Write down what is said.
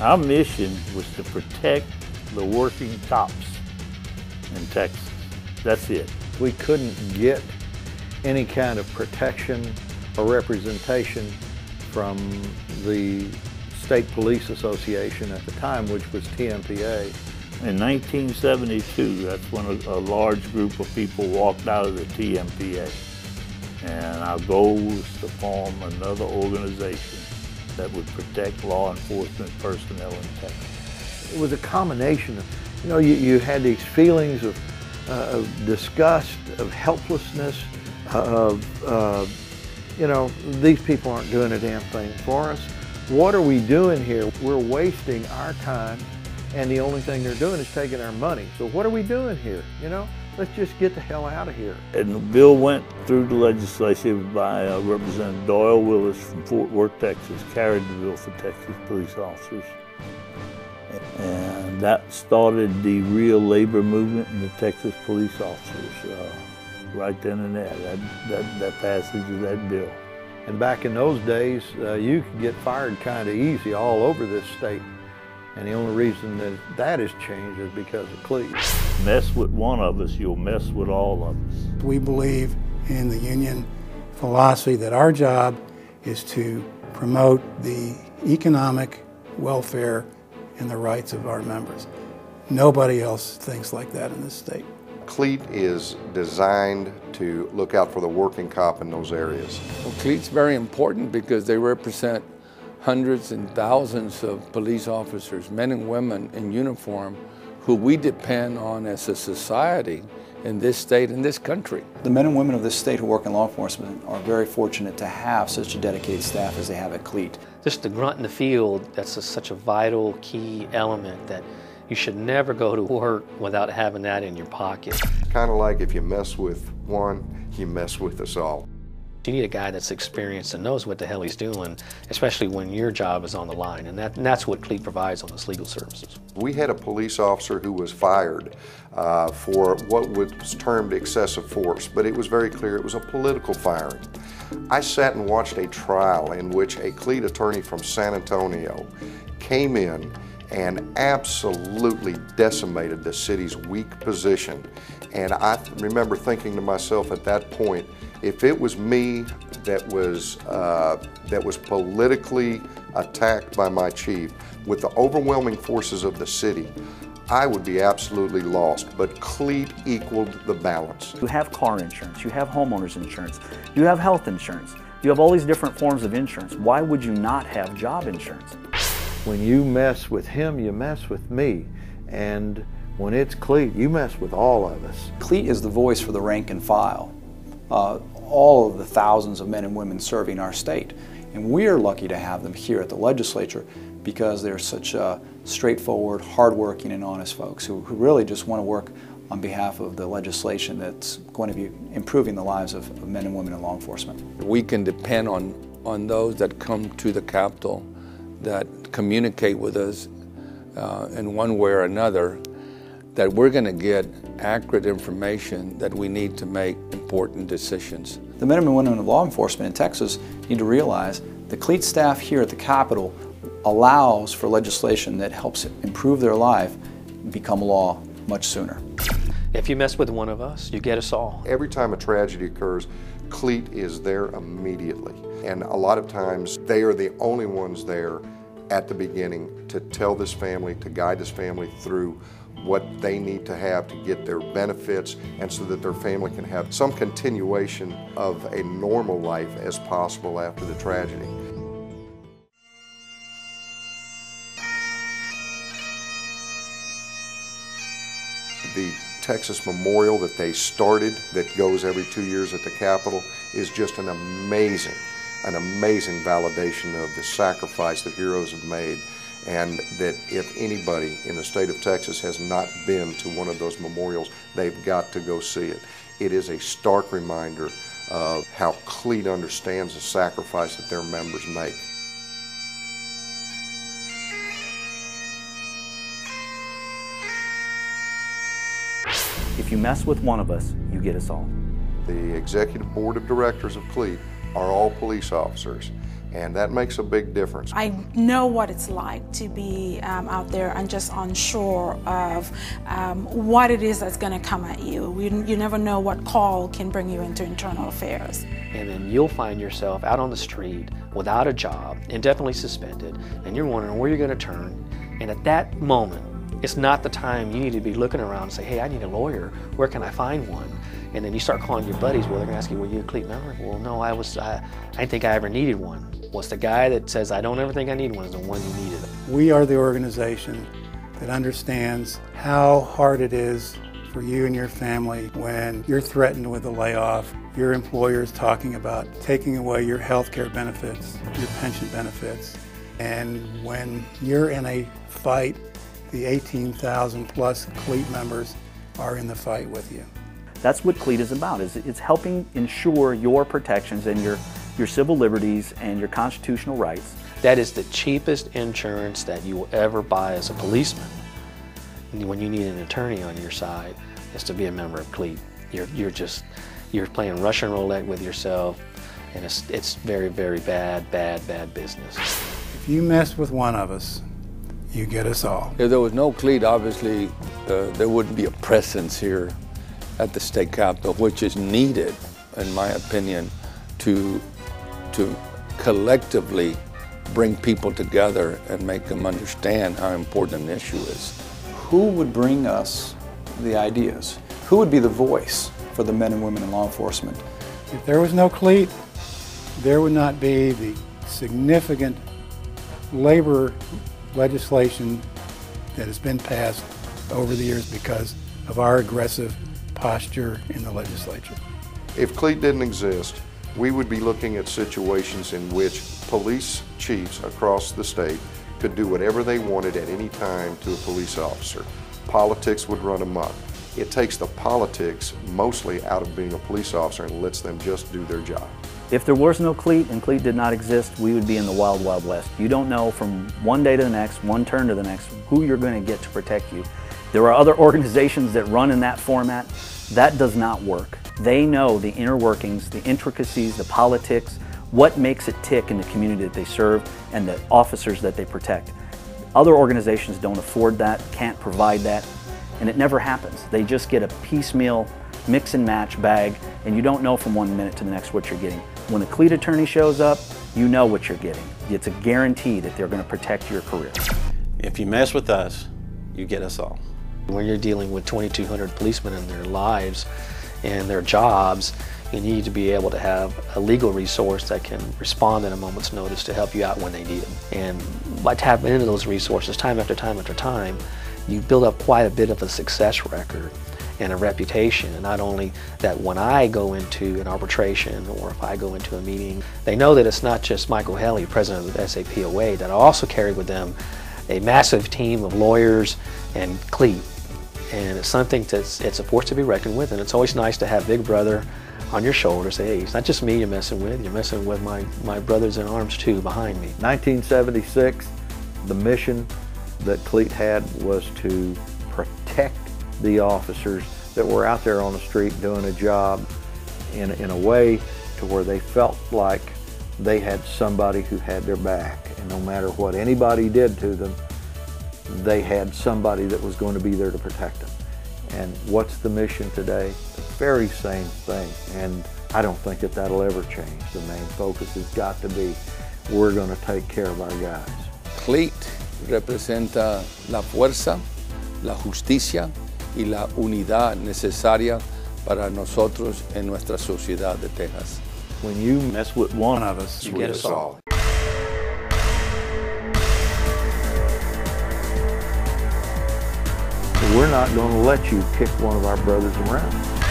Our mission was to protect the working cops in Texas. That's it. We couldn't get any kind of protection or representation from the State Police Association at the time, which was TMPA. In 1972, that's when a large group of people walked out of the TMPA. And our goal was to form another organization that would protect law enforcement personnel in Texas. It was a combination of, you had these feelings of disgust, of helplessness, these people aren't doing a damn thing for us. What are we doing here? We're wasting our time, and the only thing they're doing is taking our money. So what are we doing here? Let's just get the hell out of here. And the bill went through the legislature by Representative Doyle Willis from Fort Worth, Texas, carried the bill for Texas police officers. And that started the real labor movement in the Texas police officers right then and there, that passage of that bill. And back in those days, you could get fired kind of easy all over this state. And the only reason that has changed is because of Cleat. Mess with one of us, you'll mess with all of us. We believe in the union philosophy that our job is to promote the economic welfare and the rights of our members. Nobody else thinks like that in this state. Cleat is designed to look out for the working cop in those areas. Well, Cleat's very important because they represent hundreds and thousands of police officers, men and women in uniform, who we depend on as a society in this state and this country. The men and women of this state who work in law enforcement are very fortunate to have such a dedicated staff as they have at Cleat. Just the grunt in the field, that's such a vital, key element that you should never go to work without having that in your pocket. Kind of like if you mess with one, you mess with us all. You need a guy that's experienced and knows what the hell he's doing, especially when your job is on the line, and that's what Cleat provides on this legal services. We had a police officer who was fired for what was termed excessive force, but it was very clear it was a political firing. I sat and watched a trial in which a Cleat attorney from San Antonio came in and absolutely decimated the city's weak position. And I remember thinking to myself at that point, if it was me that was politically attacked by my chief with the overwhelming forces of the city, I would be absolutely lost. But Cleat equaled the balance. You have car insurance, you have homeowners insurance, you have health insurance, you have all these different forms of insurance. Why would you not have job insurance? When you mess with him, you mess with me. And when it's Cleat, you mess with all of us. Cleat is the voice for the rank and file. All of the thousands of men and women serving our state. And we're lucky to have them here at the legislature because they're such straightforward, hardworking, and honest folks who really just want to work on behalf of the legislation that's going to be improving the lives of men and women in law enforcement. We can depend on those that come to the Capitol, that communicate with us in one way or another, that we're going to get accurate information that we need to make important decisions. The men and women in law enforcement in Texas need to realize the Cleat staff here at the Capitol allows for legislation that helps improve their life become law much sooner. If you mess with one of us, you get us all. Every time a tragedy occurs, Cleat is there immediately. And a lot of times they are the only ones there at the beginning to tell this family, to guide this family through what they need to have to get their benefits and so that their family can have some continuation of a normal life as possible after the tragedy. The Texas Memorial that they started that goes every 2 years at the Capitol is just an amazing validation of the sacrifice that heroes have made, and that if anybody in the state of Texas has not been to one of those memorials, they've got to go see it. It is a stark reminder of how Cleat understands the sacrifice that their members make. If you mess with one of us, you get us all. The executive board of directors of Cleat are all police officers, And that makes a big difference. I know what it's like to be out there and just unsure of what it is that's going to come at you. You never know what call can bring you into internal affairs. And then you'll find yourself out on the street without a job, indefinitely suspended, and you're wondering where you're going to turn. And at that moment, it's not the time you need to be looking around and say, hey, I need a lawyer. Where can I find one? And then you start calling your buddies. Well, they're going to ask you, were you a Cleat member? Well, no, I didn't think I ever needed one. Well, it's the guy that says, I don't ever think I need one, is the one you needed. We are the organization that understands how hard it is for you and your family when you're threatened with a layoff. Your employer is talking about taking away your health care benefits, your pension benefits. And when you're in a fight, the 18,000 plus Cleat members are in the fight with you. That's what Cleat is about. It's helping ensure your protections and your civil liberties and your constitutional rights. That is the cheapest insurance that you will ever buy as a policeman. When you need an attorney on your side, is to be a member of Cleat. You're playing Russian roulette with yourself, and it's very, very bad business. If you mess with one of us, you get us all. If there was no Cleat, obviously there wouldn't be a presence here at the state capitol, which is needed, in my opinion, to collectively bring people together and make them understand how important an issue is. Who would bring us the ideas? Who would be the voice for the men and women in law enforcement? If there was no Cleat, there would not be the significant labor legislation that has been passed over the years because of our aggressive posture in the legislature. If Cleat didn't exist, we would be looking at situations in which police chiefs across the state could do whatever they wanted at any time to a police officer. Politics would run amok. It takes the politics mostly out of being a police officer and lets them just do their job. If there was no Cleat and Cleat did not exist, we would be in the wild, wild west. You don't know from one day to the next, one turn to the next, who you're going to get to protect you. There are other organizations that run in that format. That does not work. They know the inner workings, the intricacies, the politics, what makes it tick in the community that they serve and the officers that they protect. Other organizations don't afford that, can't provide that, and it never happens. They just get a piecemeal mix and match bag, and you don't know from one minute to the next what you're getting. When the Cleat attorney shows up, you know what you're getting. It's a guarantee that they're going to protect your career. If you mess with us, you get us all. When you're dealing with 2,200 policemen in their lives and their jobs, you need to be able to have a legal resource that can respond at a moment's notice to help you out when they need it. And by tapping into those resources time after time after time, you build up quite a bit of a success record and a reputation. And not only that, when I go into an arbitration or if I go into a meeting, they know that it's not just Michael Helly, president of the SAPOA, that I also carry with them a massive team of lawyers and Cleat. And it's something it's a force to be reckoned with, and it's always nice to have Big Brother on your shoulder, say, hey, it's not just me you're messing with my brothers in arms too behind me. 1976, the mission that Cleat had was to protect the officers that were out there on the street doing a job in a way to where they felt like they had somebody who had their back, and no matter what anybody did to them, they had somebody that was going to be there to protect them. And what's the mission today? The very same thing, and I don't think that that'll ever change. The main focus has got to be, we're going to take care of our guys. Cleat representa la fuerza, la justicia y la unidad necesaria para nosotros en nuestra sociedad de Texas. When you mess with one of us, You get us all. we're not going to let you kick one of our brothers around.